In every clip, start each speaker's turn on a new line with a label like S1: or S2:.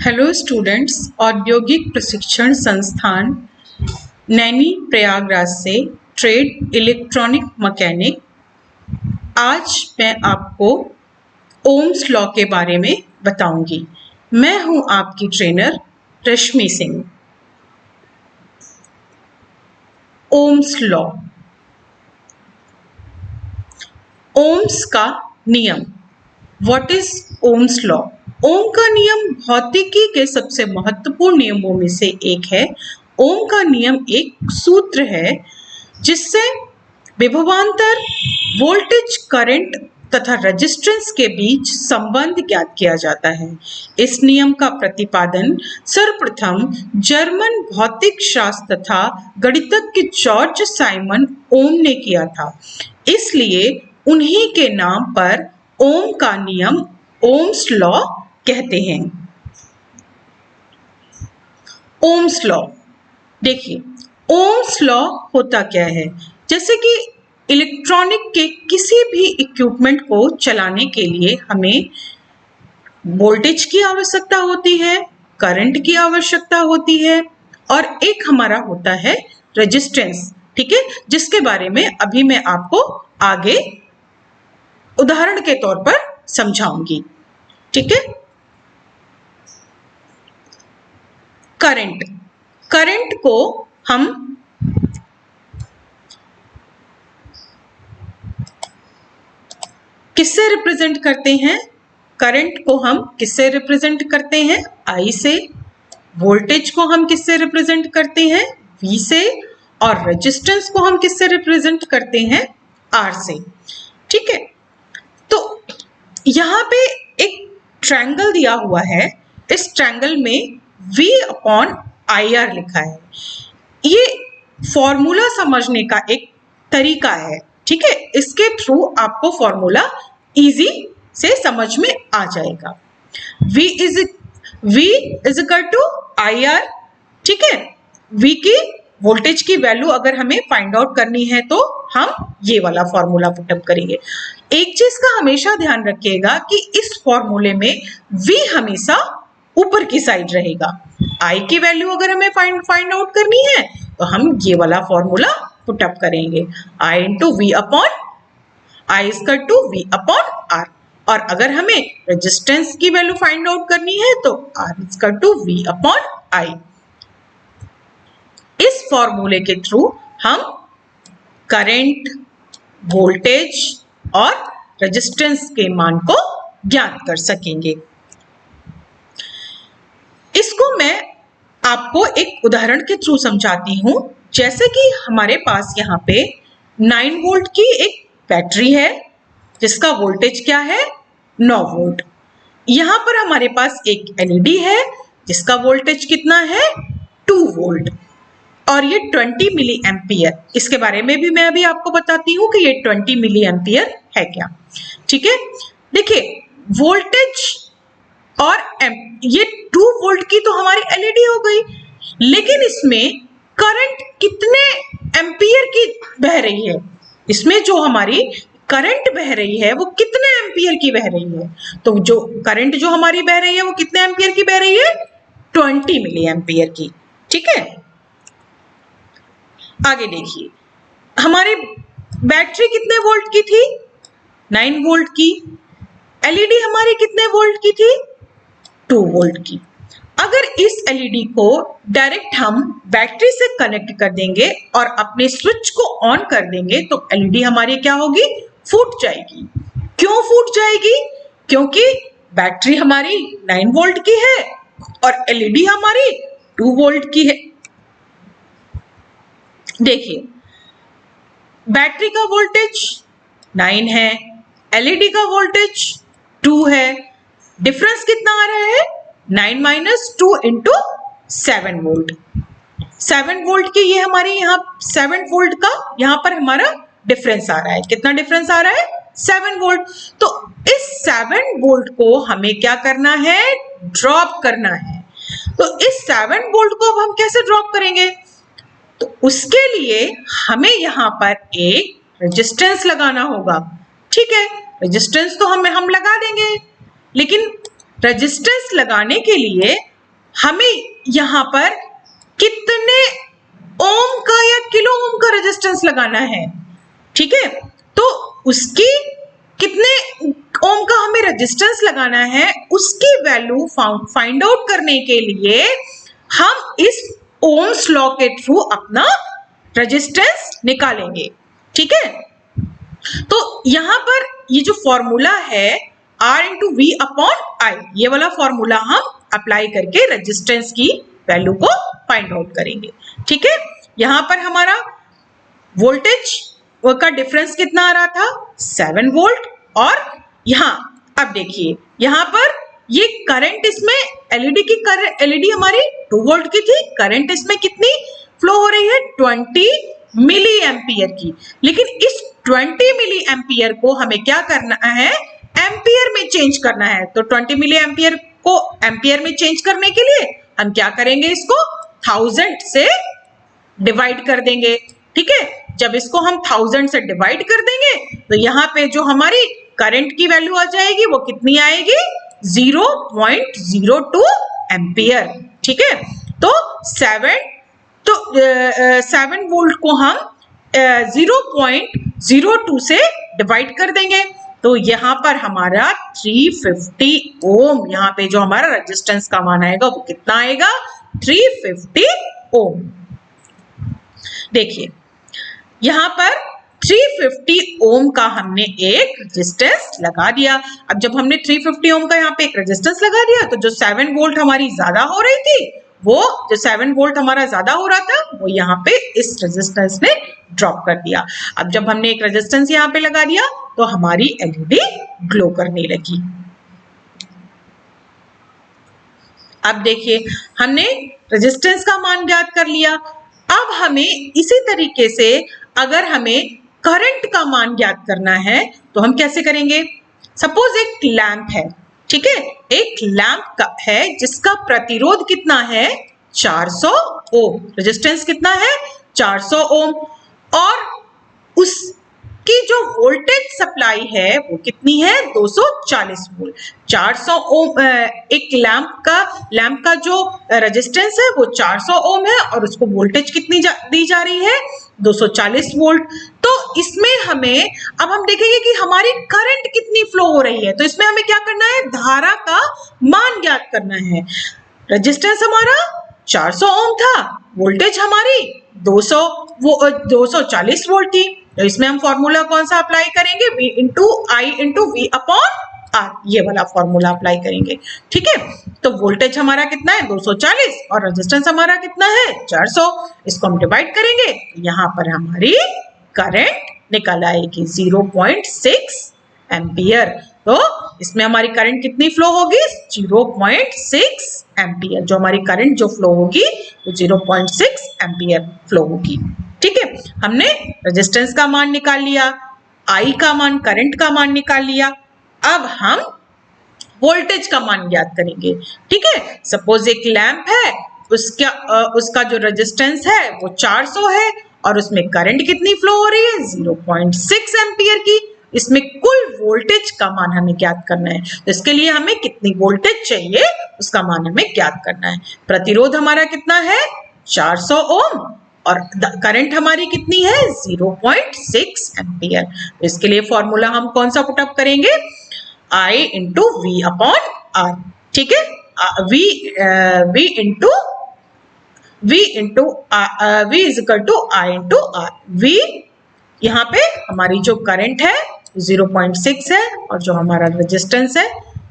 S1: Hello students, औद्योगिक प्रशिक्षण संस्थान नैनी प्रयागराज से ट्रेड इलेक्ट्रॉनिक मैकेनिक। आज मैं आपको ओम्स लॉ के बारे में बताऊंगी। मैं हूं आपकी trainer Rashmi Singh. Ohm's law, ohm's का नियम। What is ohm's law? ओम का नियम भौतिकी के सबसे महत्वपूर्ण नियमों में से एक है। ओम का नियम एक सूत्र है जिससे विभवांतर, वोल्टेज, करंट तथा रेजिस्टेंस के बीच संबंध ज्ञात किया जाता है। इस नियम का प्रतिपादन सर्वप्रथम जर्मन भौतिक शास्त्र तथा गणितज्ञ जॉर्ज साइमन ओम ने किया था, इसलिए उन्हीं के नाम पर ओम का नियम ओम्स लॉ कहते हैं। ओम्स लॉ देखिए, ओम्स लॉ होता क्या है? जैसे कि इलेक्ट्रॉनिक के किसी भी इक्विपमेंट को चलाने के लिए हमें वोल्टेज की आवश्यकता होती है, करंट की आवश्यकता होती है और एक हमारा होता है रेजिस्टेंस, ठीक है, जिसके बारे में अभी मैं आपको आगे उदाहरण के तौर पर समझाऊंगी। ठीक है। करंट को हम किससे रिप्रेजेंट करते हैं? करंट को हम किससे रिप्रेजेंट करते हैं? I से। वोल्टेज को हम किससे रिप्रेजेंट करते हैं? V से। और रेजिस्टेंस को हम किससे रिप्रेजेंट करते हैं? R से। ठीक है। तो यहां पे एक ट्रायंगल दिया हुआ है। इस ट्रायंगल में V अपॉन IR लिखा है। ये फॉर्मूला समझने का एक तरीका है, ठीक है। इसके थ्रू आपको फॉर्मूला इजी से समझ में आ जाएगा। V is equal to IR, ठीक है। V की वोल्टेज की वैल्यू अगर हमें फाइंड आउट करनी है तो हम ये वाला फॉर्मूला पुटअप करेंगे। एक चीज का हमेशा ध्यान रखिएगा कि इस फॉर्मूले में V हमेशा ऊपर की साइड रहेगा। I की वैल्यू अगर हमें फाइंड आउट करनी है तो हम ये वाला फॉर्मूला पुटअप करेंगे, I into V upon I equal to V upon R। और अगर हमें रेजिस्टेंस की वैल्यू फाइंड आउट करनी है तो R equal to V upon I। इस फॉर्मूले के थ्रू हम करंट, वोल्टेज और रेजिस्टेंस के मान को ज्ञात कर सकेंगे। इसको मैं आपको एक उदाहरण के थ्रू समझाती हूं। जैसे कि हमारे पास यहाँ पे 9 वोल्ट की एक बैटरी है जिसका वोल्टेज क्या है? 9 वोल्ट। यहाँ पर हमारे पास एक एलईडी है जिसका वोल्टेज कितना है? 2 वोल्ट। और ये 20 मिली एम्पियर, इसके बारे में भी मैं अभी आपको बताती हूँ कि ये 20 मिली एम्पियर है क्या। ठीक है। देखिए, वोल्टेज और ये 2 वोल्ट की तो हमारी एलईडी हो गई, लेकिन इसमें करंट कितने एम्पियर की बह रही है? इसमें जो हमारी करंट बह रही है वो कितने एम्पियर की बह रही है? तो जो करंट जो हमारी बह रही है वो कितने एम्पियर की बह रही है? 20 मिली एम्पियर की। ठीक है। आगे देखिए, हमारी बैटरी कितने वोल्ट की थी? 9 वोल्ट की। एलईडी हमारी कितने वोल्ट की थी? 2 वोल्ट की। अगर इस एलईडी को डायरेक्ट हम बैटरी से कनेक्ट कर देंगे और अपने स्विच को ऑन कर देंगे तो एलईडी हमारी क्या होगी? फूट जाएगी। क्यों फूट जाएगी? क्योंकि बैटरी हमारी 9 वोल्ट की है और एलईडी हमारी 2 वोल्ट की है। देखिए, बैटरी का वोल्टेज 9 है, एलईडी का वोल्टेज 2 है। डिफरेंस कितना आ रहा है? 9 माइनस 2 इंटू 7 वोल्ट। 7 वोल्ट की ये हमारी यहाँ 7 वोल्ट का यहाँ पर हमारा डिफरेंस आ रहा है। कितना डिफरेंस आ रहा है? 7 वोल्ट। तो इस 7 वोल्ट को हमें क्या करना है? ड्रॉप करना है। तो इस 7 वोल्ट को अब हम कैसे ड्रॉप करेंगे? तो उसके लिए हमें यहाँ पर एक रेजिस्टेंस लगाना होगा। ठीक है, रेजिस्टेंस तो हम लगा देंगे, लेकिन रेजिस्टेंस लगाने के लिए हमें यहाँ पर कितने ओम का या किलो ओम का रेजिस्टेंस लगाना है, ठीक है। तो उसकी कितने ओम का हमें रेजिस्टेंस लगाना है, उसकी वैल्यू फाइंड आउट करने के लिए हम इस ओम्स लॉ के थ्रू अपना रेजिस्टेंस निकालेंगे, ठीक है। तो यहां पर ये जो फॉर्मूला है R into V upon I, ये वाला फॉर्मूला हम अप्लाई करके रेजिस्टेंस की वैल्यू को फाइंड आउट करेंगे, ठीक है। यहां पर हमारा वोल्टेज का डिफरेंस कितना आ रहा था, 7 वोल्ट। और यहां अब देखिए यहां पर ये करंट, इसमें एलईडी की करंट, एलईडी हमारी 2 वोल्ट की थी, करंट इसमें कितनी फ्लो हो रही है, 20 मिली एम्पियर की। लेकिन इस 20 मिली एम्पियर को हमें क्या करना है, एम्पियर में चेंज करना है। तो 20 मिली एम्पियर को एम्पियर में चेंज करने के लिए हम क्या करेंगे, इसको 1000 से डिवाइड कर देंगे, ठीक है। जब इसको हम 1000 से डिवाइड कर देंगे तो यहाँ पे जो हमारी करंट की वैल्यू आ जाएगी वो कितनी आएगी, 0.02 एम्पियर, ठीक है। तो 7 वोल्ट को हम 0.02 से डिवाइड कर देंगे तो यहाँ पर हमारा 350 ओम, यहाँ पे जो हमारा रेजिस्टेंस का मान आएगा वो कितना आएगा, 350 ओम। देखिए यहाँ पर 350 ओम का हमने एक रेजिस्टेंस लगा दिया। अब जब हमने 350 ओम का यहाँ पे एक रेजिस्टेंस लगा दिया तो जो 7 वोल्ट हमारी ज्यादा हो रही थी, वो जो 7 वोल्ट हमारा ज्यादा हो रहा था वो यहाँ पे इस रेजिस्टेंस ने ड्रॉप कर दिया। अब जब हमने एक रेजिस्टेंस यहाँ पे लगा दिया तो हमारी एलईडी ग्लो करने लगी। अब देखिए हमने रेजिस्टेंस का मान ज्ञात कर लिया। अब हमें इसी तरीके से अगर हमें करंट का मान ज्ञात करना है तो हम कैसे करेंगे, सपोज एक लैंप है, ठीक है, एक लैंप का है जिसका प्रतिरोध कितना है, 400 ओम, रेजिस्टेंस कितना है, 400 ओम, और उसकी जो वोल्टेज सप्लाई है वो कितनी है, 240 वोल्ट। 400 ओम एक लैंप का जो रेजिस्टेंस है वो 400 ओम है और उसको वोल्टेज कितनी दी जा रही है, 240 वोल्ट। तो इसमें हमें अब हम देखेंगे कि हमारी करंट कितनी फ्लो हो रही है। तो इसमें हमें क्या करना है, धारा का मान ज्ञात करना है। रेजिस्टेंस हमारा 400 ओम था, वोल्टेज हमारी 240 वोल्ट थी। तो इसमें हम फॉर्मूला कौन सा अप्लाई करेंगे, V into I into V upon R, ये वाला फॉर्मूला अप्लाई करेंगे, ठीक है। तो वोल्टेज हमारा कितना है, 240, और रेजिस्टेंस हमारा कितना है, 400। इसको हम डिवाइड करेंगे तो यहाँ पर हमारी करंट निकल आएगी 0.6 एम्पियर। तो इसमें हमारी करंट कितनी फ्लो होगी, 0.6 एम्पियर। जो हमारी करंट जो फ्लो होगी वो 0.6 एम्पियर फ्लो होगी, ठीक है। हमने रेजिस्टेंस का मान निकाल लिया, आई का मान, करंट का मान निकाल लिया। अब हम वोल्टेज का मान ज्ञात करेंगे, ठीक है। सपोज एक लैंप है, उसका जो रेजिस्टेंस है वो 400 है और उसमें करंट कितनी फ्लो हो रही है, 0.6 एम्पियर की। इसमें कुल वोल्टेज का मान हमें ज्ञात करना है। तो इसके लिए हमें कितनी वोल्टेज चाहिए उसका मान हमें ज्ञात करना है। प्रतिरोध हमारा कितना है, 400 ओम, और करंट हमारी कितनी है, 0.6 एम्पियर। तो इसके लिए फॉर्मूला हम कौन सा पुटअप करेंगे, I into V upon R, ठीक है। V is equal to I into R. V यहाँ पे हमारी जो करंट है 0.6 है और जो हमारा रेजिस्टेंस है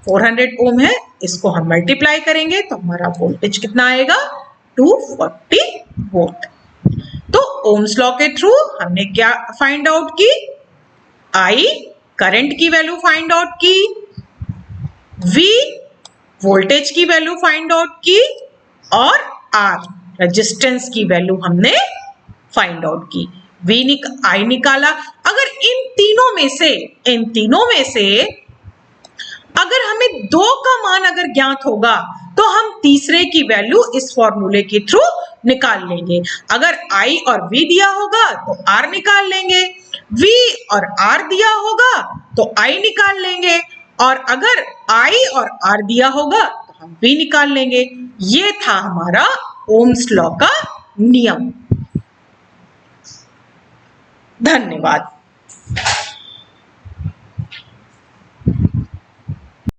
S1: 400 ओम है, इसको हम मल्टीप्लाई करेंगे तो हमारा वोल्टेज कितना आएगा, 240 वोल्ट। तो ओम्स लॉ के थ्रू हमने क्या फाइंड आउट की, I करंट की वैल्यू फाइंड आउट की, V वोल्टेज की वैल्यू फाइंड आउट की, और R रेजिस्टेंस की वैल्यू हमने फाइंड आउट की। I निकाला। अगर इन तीनों में से अगर हमें 2 का मान अगर ज्ञात होगा तो हम तीसरे की वैल्यू इस फॉर्मूले के थ्रू निकाल लेंगे। अगर I और V दिया होगा तो R निकाल लेंगे, V और R दिया होगा तो I निकाल लेंगे, और अगर I और R दिया होगा तो हम V निकाल लेंगे। ये था हमारा ओम्स लॉ का नियम। धन्यवाद।